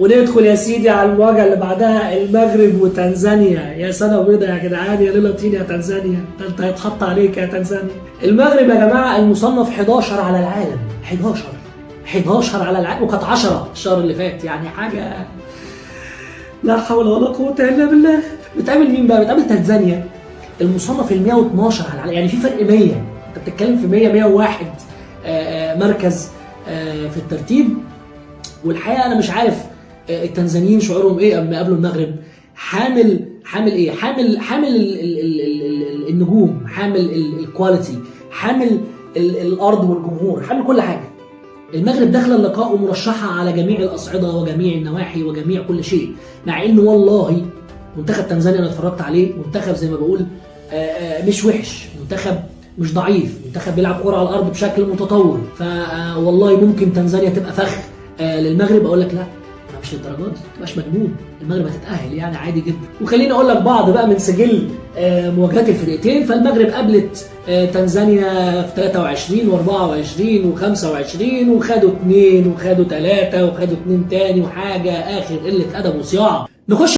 وندخل يا سيدي على المواجهه اللي بعدها، المغرب وتنزانيا. يا سنه بيضاء يا جدعان، يا ليله طين يا تنزانيا، ده انت هيتحط عليك يا تنزانيا. المغرب يا جماعه المصنف 11 على العالم، 11 على العالم، وكانت 10 الشهر اللي فات، يعني حاجه لا حول ولا قوه الا بالله. بتقابل مين بقى؟ بتقابل تنزانيا المصنف ال 112 على العالم، يعني في فرق 100. انت بتتكلم في 101 مركز في الترتيب. والحقيقه انا مش عارف التنزانيين شعورهم ايه اما قابلوا المغرب. حامل ايه؟ حامل النجوم، حامل الكواليتي، حامل الارض والجمهور، حامل كل حاجه. المغرب داخله اللقاء ومرشحه على جميع الاصعده وجميع النواحي وجميع كل شيء، مع انه والله منتخب تنزانيا انا اتفرجت عليه، منتخب زي ما بقول مش وحش، منتخب مش ضعيف، منتخب بيلعب كرة على الارض بشكل متطور. فوالله ممكن تنزانيا تبقى فخ للمغرب. اقول لك لا، مش للدرجات دي، ما تبقاش مجنون، المغرب هتتاهل يعني عادي جدا. وخليني اقول لك بعض بقى من سجل مواجهات الفرقتين. فالمغرب قابلت تنزانيا في 23 و24 و25 وخدوا 2 وخدوا 3 وخدوا 2 تاني، وحاجه اخر قله ادب وصياعه. نخش